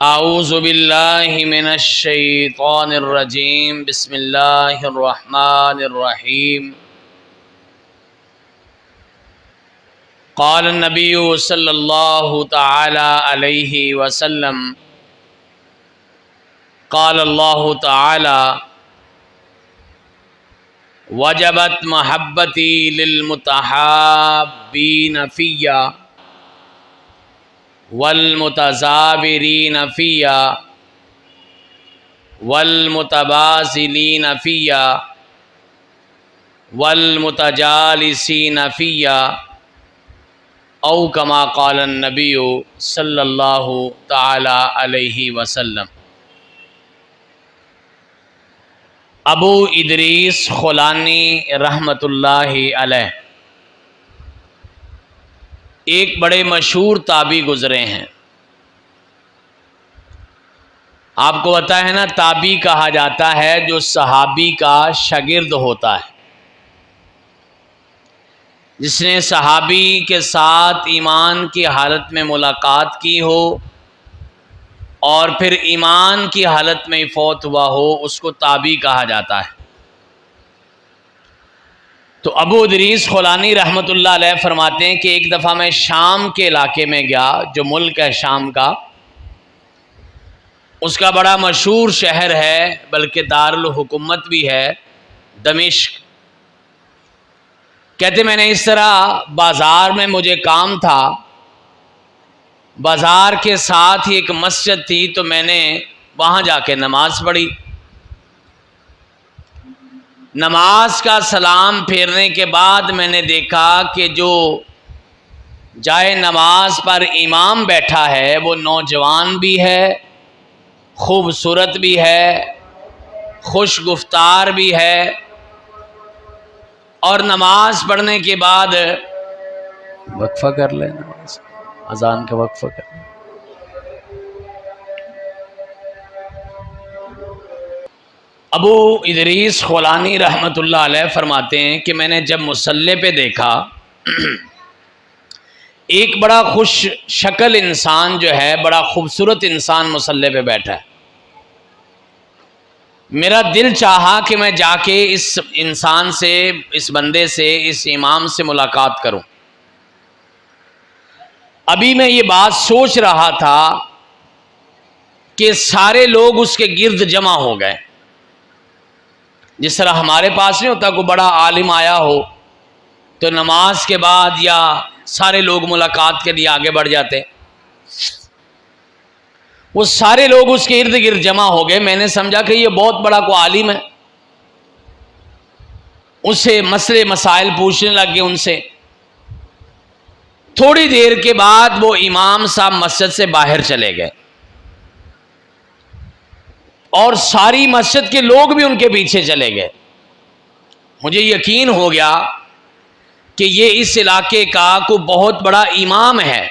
اعوذ باللہ من الشیطان الرجیم بسم اللہ الرحمن الرحیم قال النبی صلی اللہ تعالی علیہ وسلم قال اللہ تعالی وجبت محبتی للمتحابین فیّ والمتزابرین فیّ والمتبازلین فیّ والمتجالسین فیّ او کما قال النبی صلی اللہ تعالی علیہ وسلم۔ ابو ادریس خولانی رحمۃ اللہ علیہ ایک بڑے مشہور تابعی گزرے ہیں۔ آپ کو پتہ ہے نا، تابعی کہا جاتا ہے جو صحابی کا شاگرد ہوتا ہے، جس نے صحابی کے ساتھ ایمان کی حالت میں ملاقات کی ہو اور پھر ایمان کی حالت میں فوت ہوا ہو، اس کو تابعی کہا جاتا ہے۔ تو ابو ادریس خولانی رحمۃ اللہ علیہ فرماتے ہیں کہ ایک دفعہ میں شام کے علاقے میں گیا، جو ملک ہے شام کا، اس کا بڑا مشہور شہر ہے، بلکہ دارالحکومت بھی ہے، دمشق۔ کہتے میں نے اس طرح بازار میں مجھے کام تھا، بازار کے ساتھ ہی ایک مسجد تھی، تو میں نے وہاں جا کے نماز پڑھی۔ نماز کا سلام پھیرنے کے بعد میں نے دیکھا کہ جو جائے نماز پر امام بیٹھا ہے وہ نوجوان بھی ہے، خوبصورت بھی ہے، خوش گفتار بھی ہے، اور نماز پڑھنے کے بعد وقفہ کر لیں، نماز اذان کا وقفہ کر لیں۔ ابو ادریس خولانی رحمۃ اللہ علیہ فرماتے ہیں کہ میں نے جب مصلی پہ دیکھا، ایک بڑا خوش شکل انسان جو ہے، بڑا خوبصورت انسان مصلی پہ بیٹھا ہے۔ میرا دل چاہا کہ میں جا کے اس انسان سے، اس بندے سے، اس امام سے ملاقات کروں۔ ابھی میں یہ بات سوچ رہا تھا کہ سارے لوگ اس کے گرد جمع ہو گئے۔ جس طرح ہمارے پاس نہیں ہوتا کوئی بڑا عالم آیا ہو تو نماز کے بعد یا سارے لوگ ملاقات کے لیے آگے بڑھ جاتے، وہ سارے لوگ اس کے ارد گرد جمع ہو گئے۔ میں نے سمجھا کہ یہ بہت بڑا کوئی عالم ہے، اس سے مسئلے مسائل پوچھنے لگ گئے ان سے۔ تھوڑی دیر کے بعد وہ امام صاحب مسجد سے باہر چلے گئے اور ساری مسجد کے لوگ بھی ان کے پیچھے چلے گئے۔ مجھے یقین ہو گیا کہ یہ اس علاقے کا کوئی بہت بڑا امام ہے۔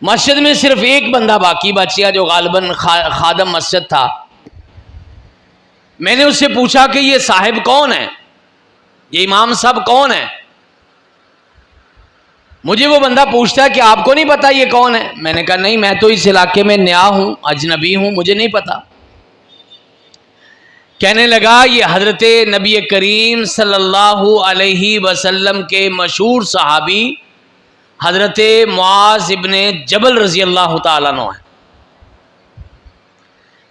مسجد میں صرف ایک بندہ باقی بچ گیا جو غالباً خادم مسجد تھا۔ میں نے اس سے پوچھا کہ یہ صاحب کون ہے، یہ امام صاحب کون ہے؟ مجھے وہ بندہ پوچھتا ہے کہ آپ کو نہیں پتا یہ کون ہے؟ میں نے کہا نہیں، میں تو اس علاقے میں نیا ہوں، اجنبی ہوں، مجھے نہیں پتا۔ کہنے لگا یہ حضرت نبی کریم صلی اللہ علیہ وسلم کے مشہور صحابی حضرت معاذ ابن جبل رضی اللہ تعالیٰ عنہ ہے۔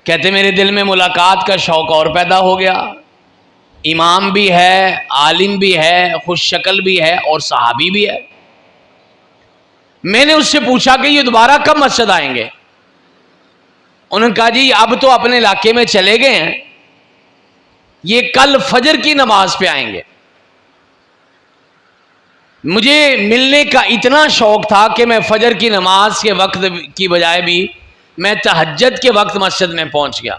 کہتے میرے دل میں ملاقات کا شوق اور پیدا ہو گیا، امام بھی ہے، عالم بھی ہے، خوش شکل بھی ہے اور صحابی بھی ہے۔ میں نے اس سے پوچھا کہ یہ دوبارہ کب مسجد آئیں گے؟ انہوں نے کہا جی اب تو اپنے علاقے میں چلے گئے ہیں، یہ کل فجر کی نماز پہ آئیں گے۔ مجھے ملنے کا اتنا شوق تھا کہ میں فجر کی نماز کے وقت کی بجائے بھی میں تہجد کے وقت مسجد میں پہنچ گیا۔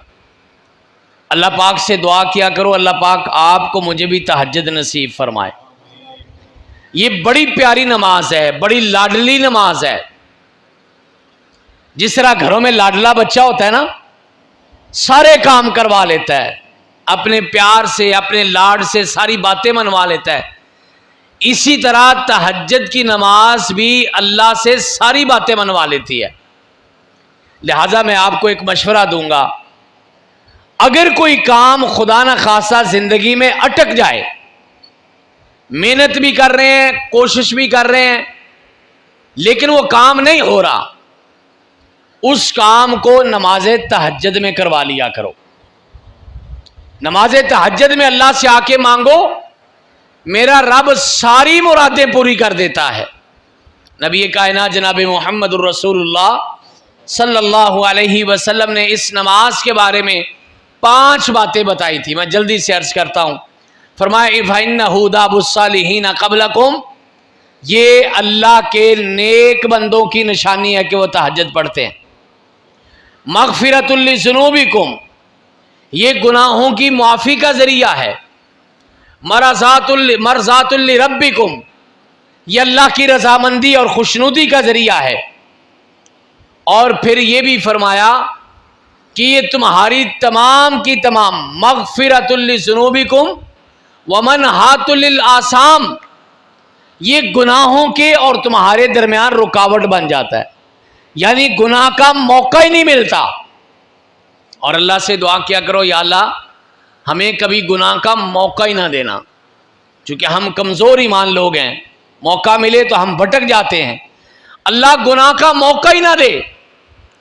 اللہ پاک سے دعا کیا کرو اللہ پاک آپ کو مجھے بھی تہجد نصیب فرمائے۔ یہ بڑی پیاری نماز ہے، بڑی لاڈلی نماز ہے۔ جس طرح گھروں میں لاڈلا بچہ ہوتا ہے نا، سارے کام کروا لیتا ہے، اپنے پیار سے، اپنے لاڈ سے ساری باتیں منوا لیتا ہے، اسی طرح تہجد کی نماز بھی اللہ سے ساری باتیں منوا لیتی ہے۔ لہذا میں آپ کو ایک مشورہ دوں گا، اگر کوئی کام خدا نہ خواستہ زندگی میں اٹک جائے، محنت بھی کر رہے ہیں، کوشش بھی کر رہے ہیں، لیکن وہ کام نہیں ہو رہا، اس کام کو نماز تہجد میں کروا لیا کرو۔ نماز تہجد میں اللہ سے آ کے مانگو، میرا رب ساری مرادیں پوری کر دیتا ہے۔ نبی کائنات جناب محمد الرسول اللہ صلی اللہ علیہ وسلم نے اس نماز کے بارے میں 5 باتیں بتائی تھی، میں جلدی سے عرض کرتا ہوں۔ فرمایا فَإِنَّهُ دَابُ الصَّالِحِينَ قَبْلَكُمْ، یہ اللہ کے نیک بندوں کی نشانی ہے کہ وہ تہجد پڑھتے ہیں۔ مغفرۃ لذنوبکم، یہ گناہوں کی معافی کا ذریعہ ہے۔ مرضات لربکم، یہ اللہ کی رضامندی اور خوشنودی کا ذریعہ ہے۔ اور پھر یہ بھی فرمایا کہ یہ تمہاری تمام کی تمام مغفرۃ لذنوبکم ومنہات للآثام، یہ گناہوں کے اور تمہارے درمیان رکاوٹ بن جاتا ہے، یعنی گناہ کا موقع ہی نہیں ملتا۔ اور اللہ سے دعا کیا کرو، یا اللہ ہمیں کبھی گناہ کا موقع ہی نہ دینا، چونکہ ہم کمزور ایمان لوگ ہیں، موقع ملے تو ہم بھٹک جاتے ہیں، اللہ گناہ کا موقع ہی نہ دے۔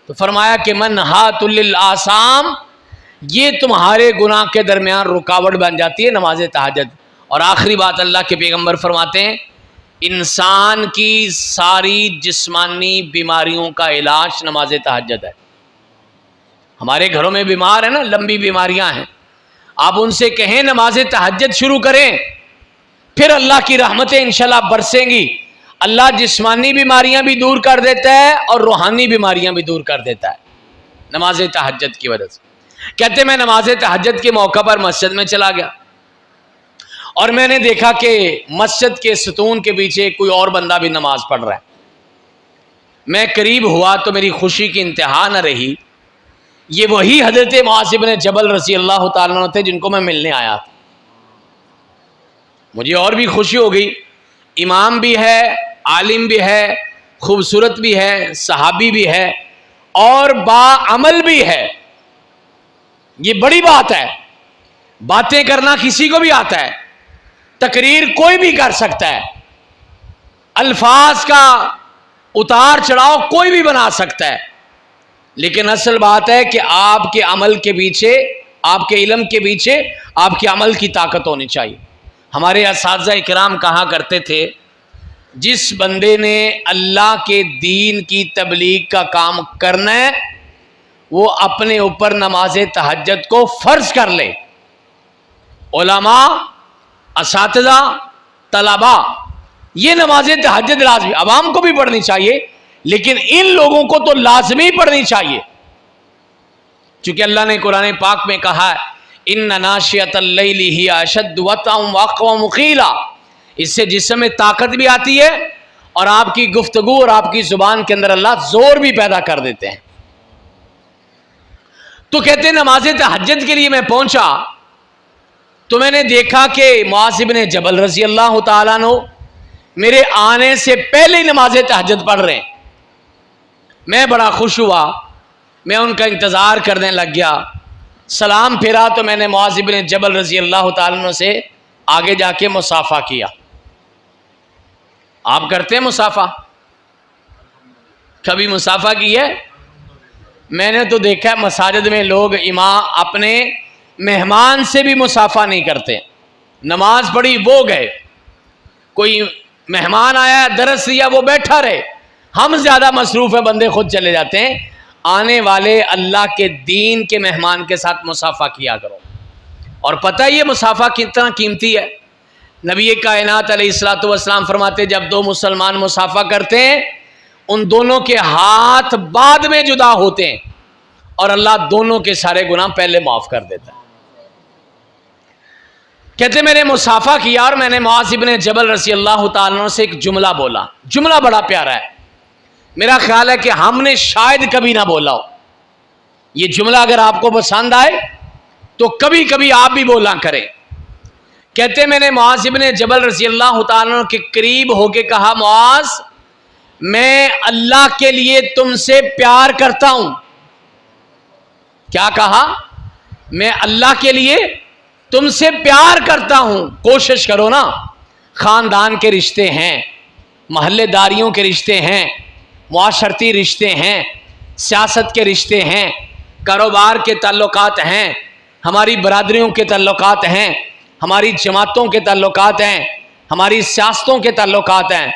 تو فرمایا کہ منہات للآثام، یہ تمہارے گناہ کے درمیان رکاوٹ بن جاتی ہے نماز تہجد۔ اور آخری بات اللہ کے پیغمبر فرماتے ہیں، انسان کی ساری جسمانی بیماریوں کا علاج نماز تہجد ہے۔ ہمارے گھروں میں بیمار ہیں نا، لمبی بیماریاں ہیں، آپ ان سے کہیں نماز تہجد شروع کریں، پھر اللہ کی رحمتیں انشاءاللہ برسیں گی۔ اللہ جسمانی بیماریاں بھی دور کر دیتا ہے اور روحانی بیماریاں بھی دور کر دیتا ہے نماز تہجد کی وجہ سے۔ کہتے میں نماز تہجد کے موقع پر مسجد میں چلا گیا اور میں نے دیکھا کہ مسجد کے ستون کے پیچھے کوئی اور بندہ بھی نماز پڑھ رہا ہے۔ میں قریب ہوا تو میری خوشی کی انتہا نہ رہی، یہ وہی حضرت معاذ بن جبل رضی اللہ تعالیٰ عنہ تھے جن کو میں ملنے آیا تھا۔ مجھے اور بھی خوشی ہو گئی، امام بھی ہے، عالم بھی ہے، خوبصورت بھی ہے، صحابی بھی ہے اور باعمل بھی ہے۔ یہ بڑی بات ہے، باتیں کرنا کسی کو بھی آتا ہے، تقریر کوئی بھی کر سکتا ہے، الفاظ کا اتار چڑھاؤ کوئی بھی بنا سکتا ہے، لیکن اصل بات ہے کہ آپ کے عمل کے پیچھے، آپ کے علم کے پیچھے آپ کے عمل کی طاقت ہونی چاہیے۔ ہمارے اساتذہ اکرام کہا کرتے تھے، جس بندے نے اللہ کے دین کی تبلیغ کا کام کرنا ہے وہ اپنے اوپر نماز تہجد کو فرض کر لے۔ علماء، اساتذہ، طلباء، یہ نماز تہجد لازمی، عوام کو بھی پڑھنی چاہیے لیکن ان لوگوں کو تو لازمی پڑھنی چاہیے، چونکہ اللہ نے قرآن پاک میں کہا ہے ان ناشئۃ اللیل ہی اشد وطئا واقوم قیلا، اس سے جسم میں طاقت بھی آتی ہے اور آپ کی گفتگو اور آپ کی زبان کے اندر اللہ زور بھی پیدا کر دیتے ہیں۔ تو کہتے ہیں نماز تہجد کے لیے میں پہنچا تو میں نے دیکھا کہ معاذ بن جبل رضی اللہ تعالیٰ عنہ میرے آنے سے پہلے ہی نماز تہجد پڑھ رہے ہیں۔ میں بڑا خوش ہوا، میں ان کا انتظار کرنے لگ گیا، سلام پھیرا تو میں نے معاذ بن جبل رضی اللہ تعالیٰ عنہ سے آگے جا کے مصافحہ کیا۔ آپ کرتے ہیں مصافحہ؟ کبھی مصافحہ کی ہے؟ میں نے تو دیکھا ہے مساجد میں لوگ امام اپنے مہمان سے بھی مصافحہ نہیں کرتے، نماز پڑھی وہ گئے، کوئی مہمان آیا درس لیا وہ بیٹھا رہے، ہم زیادہ مصروف ہیں بندے خود چلے جاتے ہیں۔ آنے والے اللہ کے دین کے مہمان کے ساتھ مصافحہ کیا کرو۔ اور پتہ یہ مصافحہ کتنا قیمتی ہے، نبی کائنات علیہ الصلوۃ والسلام فرماتے جب دو مسلمان مصافحہ کرتے ہیں ان دونوں کے ہاتھ بعد میں جدا ہوتے ہیں اور اللہ دونوں کے سارے گناہ پہلے معاف کر دیتا ہے۔ کہتے میں نے مصافحہ کیا اور میں نے معاذ بن جبل رضی اللہ تعالیٰ عنہ سے ایک جملہ بولا، جملہ بڑا پیارا ہے، میرا خیال ہے کہ ہم نے شاید کبھی نہ بولا ہو۔ یہ جملہ اگر آپ کو پسند آئے تو کبھی کبھی آپ بھی بولا کریں۔ کہتے میں نے معاذ بن جبل رضی اللہ تعالیٰ عنہ کے قریب ہو کے کہا، معاذ میں اللہ کے لیے تم سے پیار کرتا ہوں کیا کہا؟ میں اللہ کے لیے تم سے پیار کرتا ہوں. کوشش کرو نا. خاندان کے رشتے ہیں, محلے داریوں کے رشتے ہیں, معاشرتی رشتے ہیں, سیاست کے رشتے ہیں, کاروبار کے تعلقات ہیں, ہماری برادریوں کے تعلقات ہیں, ہماری جماعتوں کے تعلقات ہیں, ہماری سیاستوں کے تعلقات ہیں.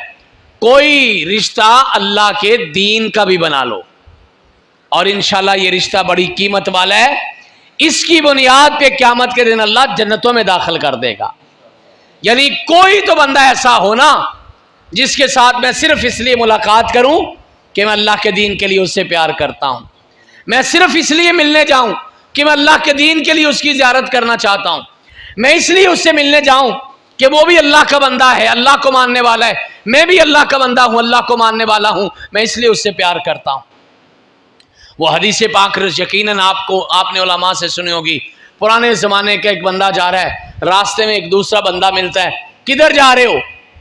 کوئی رشتہ اللہ کے دین کا بھی بنا لو, اور انشاءاللہ یہ رشتہ بڑی قیمت والا ہے. اس کی بنیاد پہ قیامت کے دن اللہ جنتوں میں داخل کر دے گا. یعنی کوئی تو بندہ ایسا ہونا جس کے ساتھ میں صرف اس لیے ملاقات کروں کہ میں اللہ کے دین کے لیے اس سے پیار کرتا ہوں, میں صرف اس لیے ملنے جاؤں کہ میں اللہ کے دین کے لیے اس کی زیارت کرنا چاہتا ہوں, میں اس لیے اس سے ملنے جاؤں کہ وہ بھی اللہ کا بندہ ہے, اللہ کو ماننے والا ہے, میں بھی اللہ کا بندہ ہوں, اللہ کو ماننے والا ہوں, میں اس لیے اس سے پیار کرتا ہوں. وہ حدیث پاک یقیناً آپ نے علماء سے سنی ہوگی. پرانے زمانے کا ایک بندہ جا رہا ہے, راستے میں ایک دوسرا بندہ ملتا ہے. کدھر جا رہے ہو؟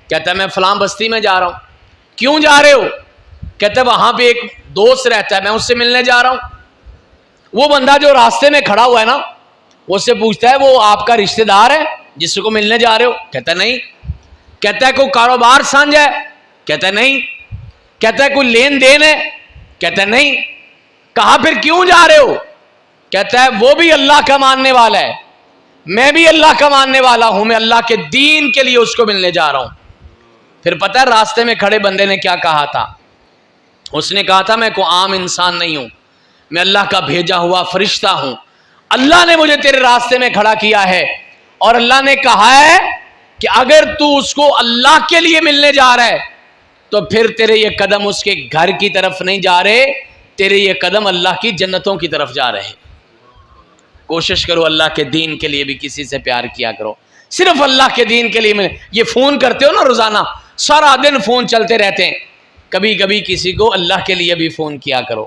کہتا ہے میں فلاں بستی میں جا رہا ہوں. کیوں جا رہے ہو؟ کہتا ہے وہاں پہ ایک دوست رہتا ہے, میں اس سے ملنے جا رہا ہوں. وہ بندہ جو راستے میں کھڑا ہوا ہے نا, وہ اس سے پوچھتا ہے وہ آپ کا رشتہ دار ہے جس کو ملنے جا رہے ہو؟ کہتا ہے نہیں. کہتا ہے کوئی کاروبار سانجھا ہے؟ کہتا ہے نہیں. کہتا ہے کوئی لین دین ہے؟ کہتا ہے نہیں. کہا پھر کیوں جا رہے ہو؟ کہتا ہے وہ بھی اللہ کا ماننے والا ہے, میں بھی اللہ کا ماننے والا ہوں, میں اللہ کے دین کے لیے اس کو ملنے جا رہا ہوں. پھر پتہ ہے راستے میں کھڑے بندے نے کیا کہا تھا؟ اس نے کہا تھا میں کوئی عام انسان نہیں ہوں, میں اللہ کا بھیجا ہوا فرشتہ ہوں. اللہ نے مجھے تیرے راستے میں کھڑا کیا ہے, اور اللہ نے کہا ہے کہ اگر تو اس کو اللہ کے لیے ملنے جا رہا ہے تو پھر تیرے یہ قدم اس کے گھر کی طرف نہیں جا رہے, تیرے یہ قدم اللہ کی جنتوں کی طرف جا رہے. کوشش کرو اللہ کے دین کے لیے بھی کسی سے پیار کیا کرو, صرف اللہ کے دین کے لیے. یہ فون کرتے ہو نا روزانہ, سارا دن فون چلتے رہتے ہیں, کبھی کبھی کسی کو اللہ کے لیے بھی فون کیا کرو,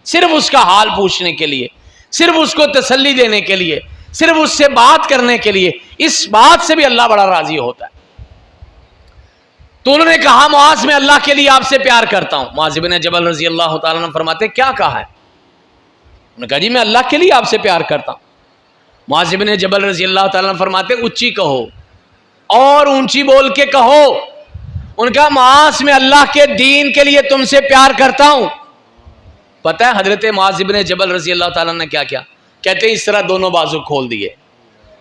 صرف اس کا حال پوچھنے کے لیے, صرف اس کو تسلی دینے کے لیے, صرف اس سے بات کرنے کے لیے. اس بات سے بھی اللہ بڑا راضی ہوتا ہے. تو انہوں نے کہا معاذ میں اللہ کے لیے آپ سے پیار کرتا ہوں. معاذ بن جبل رضی اللہ تعالیٰ عنہ فرماتے کیا کہا ہے؟ انہوں نے کہا جی میں اللہ کے لیے آپ سے پیار کرتا ہوں. معاذ بن جبل رضی اللہ تعالیٰ عنہ فرماتے اونچی کہو, اور اونچی بول کے کہو. ان کا معاذ میں اللہ کے دین کے لیے تم سے پیار کرتا ہوں. پتہ ہے حضرت معاذ بن جبل رضی اللہ تعالیٰ نے کیا کیا؟ کہتے ہیں اس طرح دونوں بازو کھول دیے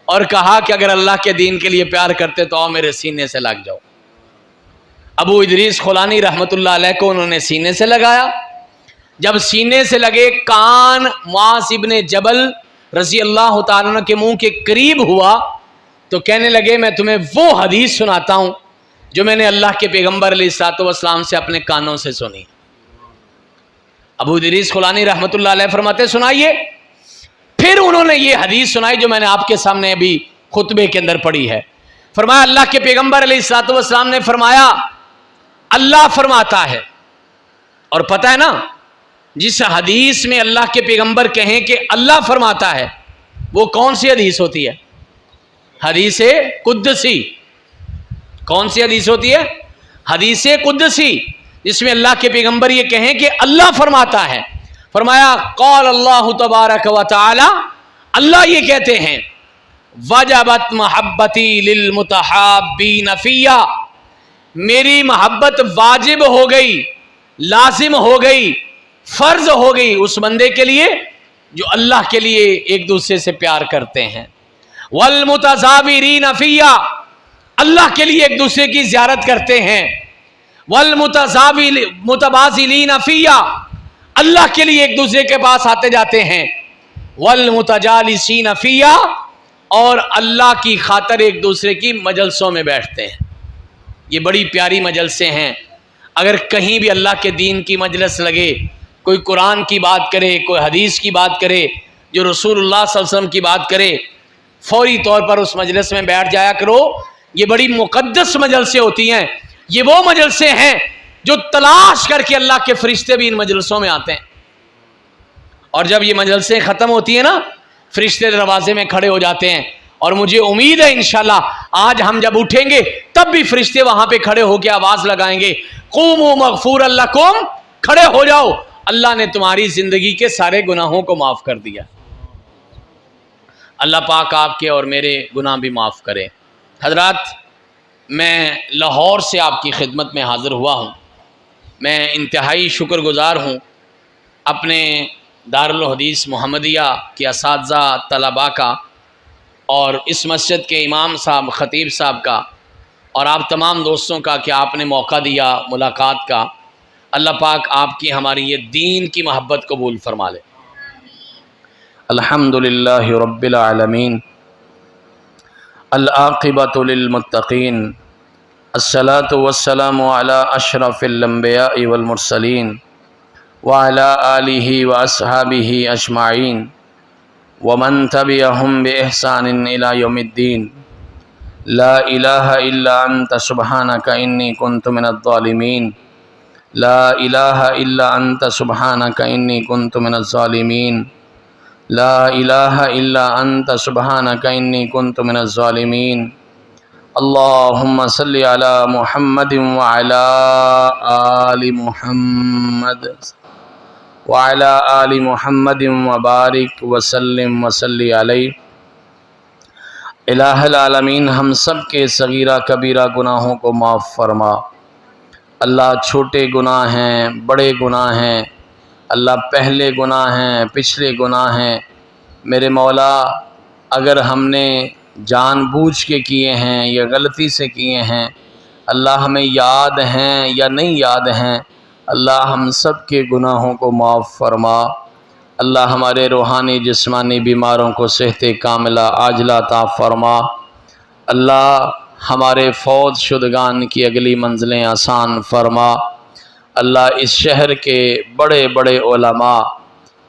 اور کہا کہ اگر اللہ کے دین کے لیے پیار کرتے تو آؤ میرے سینے سے لگ جاؤ. ابو ادریس خولانی رحمت اللہ علیہ کو انہوں نے سینے سے لگایا. جب سینے سے لگے, کان معاذ بن جبل رضی اللہ تعالیٰ عنہ کے منہ کے قریب ہوا تو کہنے لگے میں تمہیں وہ حدیث سناتا ہوں جو میں نے اللہ کے پیغمبر علیہ الصلوۃ والسلام سے اپنے کانوں سے سنی. ابو ادریس خولانی رحمت اللہ علیہ فرماتے سنائیے. پھر انہوں نے یہ حدیث سنائی جو میں نے آپ کے سامنے ابھی خطبے کے اندر پڑھی ہے. فرمایا اللہ کے پیغمبر علیہ الصلوۃ والسلام نے فرمایا اللہ فرماتا ہے. اور پتہ ہے نا جس حدیث میں اللہ کے پیغمبر کہیں کہ اللہ فرماتا ہے وہ کون سی حدیث ہوتی ہے؟ حدیث قدسی. کون سی حدیث ہوتی ہے؟ حدیث قدسی, جس میں اللہ کے پیغمبر یہ کہیں کہ اللہ فرماتا ہے. فرمایا قال اللہ تبارک و تعالی, اللہ یہ کہتے ہیں وجبت محبتی للمتحابین فیہ, میری محبت واجب ہو گئی, لازم ہو گئی, فرض ہو گئی اس بندے کے لیے جو اللہ کے لیے ایک دوسرے سے پیار کرتے ہیں. والمتزاورین فیہ, اللہ کے لیے ایک دوسرے کی زیارت کرتے ہیں. والمتبازلین فیہ, اللہ کے لیے ایک دوسرے کے پاس آتے جاتے ہیں. والمتجالسین فیہ, اور اللہ کی خاطر ایک دوسرے کی مجلسوں میں بیٹھتے ہیں. یہ بڑی پیاری مجلسیں ہیں. اگر کہیں بھی اللہ کے دین کی مجلس لگے, کوئی قرآن کی بات کرے, کوئی حدیث کی بات کرے, جو رسول اللہ صلی اللہ علیہ وسلم کی بات کرے, فوری طور پر اس مجلس میں بیٹھ جایا کرو. یہ بڑی مقدس مجلسیں ہوتی ہیں. یہ وہ مجلسیں ہیں جو تلاش کر کے اللہ کے فرشتے بھی ان مجلسوں میں آتے ہیں. اور جب یہ مجلسیں ختم ہوتی ہیں نا, فرشتے دروازے میں کھڑے ہو جاتے ہیں. اور مجھے امید ہے انشاءاللہ آج ہم جب اٹھیں گے تب بھی فرشتے وہاں پہ کھڑے ہو کے آواز لگائیں گے قوموا مغفورا لکم, کھڑے ہو جاؤ, اللہ نے تمہاری زندگی کے سارے گناہوں کو معاف کر دیا. اللہ پاک آپ کے اور میرے گناہ بھی معاف کرے۔ حضرات، میں لاہور سے آپ کی خدمت میں حاضر ہوا ہوں۔ میں انتہائی شکر گزار ہوں اپنے دارالحدیث محمدیہ کے اساتذہ طلباء کا، اور اس مسجد کے امام صاحب خطیب صاحب کا، اور آپ تمام دوستوں کا کہ آپ نے موقع دیا ملاقات کا۔ اللہ پاک آپ کی ہماری یہ دین کی محبت قبول فرما لے۔ الحمدللہ رب العالمین، العاقبۃ للمتقین، الصلاۃ والسلام علی اشرف الانبیاء والمرسلین وعلی آلہ واصحابہ اجمعین ومن تبعہم بإحسان الی یوم الدین۔ لا الہ الا انت سبحانک انی کنت من الظالمین۔ لا الہ الا انت سبحانک انی کنت من الظالمین۔ لا الہ الا انت سبحانک انی کنت من الظالمین۔ اللہم صلی علی محمد وعلی آل محمد وعلی آل محمد وبارک وسلم وصلی علیہ۔ الہ العالمین، ہم سب کے صغیرہ کبیرہ گناہوں کو معاف فرما۔ اللہ، چھوٹے گناہ ہیں، بڑے گناہ ہیں، اللہ پہلے گناہ ہیں، پچھلے گناہ ہیں، میرے مولا اگر ہم نے جان بوجھ کے کیے ہیں یا غلطی سے کیے ہیں، اللہ ہمیں یاد ہیں یا نہیں یاد ہیں، اللہ ہم سب کے گناہوں کو معاف فرما۔ اللہ ہمارے روحانی جسمانی بیماروں کو صحت کاملہ عاجلہ عطا فرما۔ اللہ ہمارے فوت شدگان کی اگلی منزلیں آسان فرما۔ اللہ اس شہر کے بڑے بڑے علماء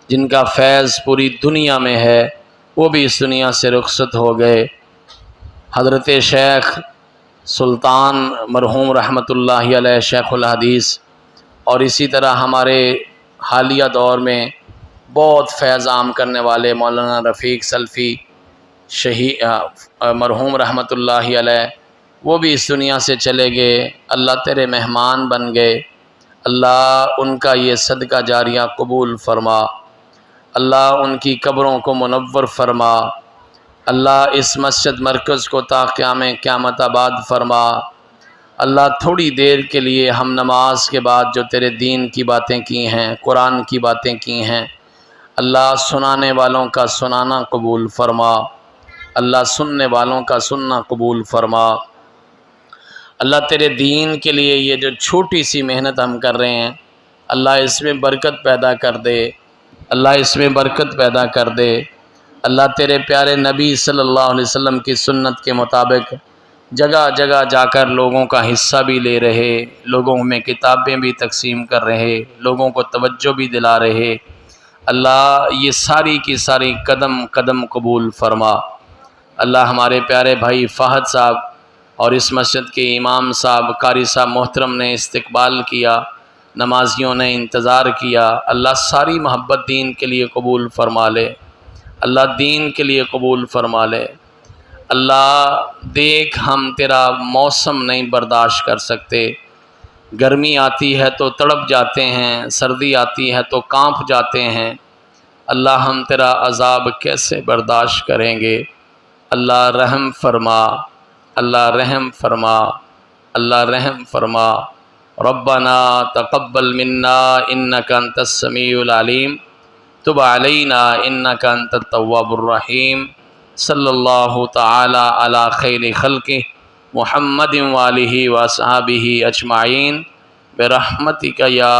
جن کا فیض پوری دنیا میں ہے، وہ بھی اس دنیا سے رخصت ہو گئے۔ حضرت شیخ سلطان مرحوم رحمۃ اللہ علیہ شیخ الحدیث، اور اسی طرح ہمارے حالیہ دور میں بہت فیض عام کرنے والے مولانا رفیق سلفی مرحوم رحمۃ اللہ علیہ، وہ بھی اس دنیا سے چلے گئے۔ اللہ تیرے مہمان بن گئے، اللہ ان کا یہ صدقہ جاریہ قبول فرما۔ اللہ ان کی قبروں کو منور فرما۔ اللہ اس مسجد مرکز کو تا قیام قیامت آباد فرما۔ اللہ تھوڑی دیر کے لیے ہم نماز کے بعد جو تیرے دین کی باتیں کی ہیں، قرآن کی باتیں کی ہیں، اللہ سنانے والوں کا سنانا قبول فرما، اللہ سننے والوں کا سننا قبول فرما۔ اللہ تیرے دین کے لیے یہ جو چھوٹی سی محنت ہم کر رہے ہیں، اللہ اس میں برکت پیدا کر دے، اللہ اس میں برکت پیدا کر دے۔ اللہ تیرے پیارے نبی صلی اللہ علیہ وسلم کی سنت کے مطابق جگہ جگہ جا کر لوگوں کا حصہ بھی لے رہے، لوگوں میں کتابیں بھی تقسیم کر رہے، لوگوں کو توجہ بھی دلا رہے، اللہ یہ ساری کی ساری قدم قدم قبول فرما۔ اللہ ہمارے پیارے بھائی فہد صاحب اور اس مسجد کے امام صاحب قاری صاحب محترم نے استقبال کیا، نمازیوں نے انتظار کیا، اللہ ساری محبت دین کے لیے قبول فرما لے، اللہ دین کے لیے قبول فرما لے۔ اللہ دیکھ ہم تیرا موسم نہیں برداشت کر سکتے، گرمی آتی ہے تو تڑپ جاتے ہیں، سردی آتی ہے تو کانپ جاتے ہیں، اللہ ہم تیرا عذاب کیسے برداشت کریں گے؟ اللہ رحم فرما، اللہ رحم فرما، اللہ رحم فرما۔ ربنا تقبل منا انک انت السمیع العلیم، تب علینا انک انت التواب الرحیم۔ صلی اللہ تعالی علی خیر خلقہ محمد وآلہ واصحابہ اجمعین برحمتک یا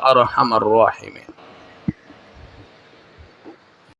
ارحم الراحمین۔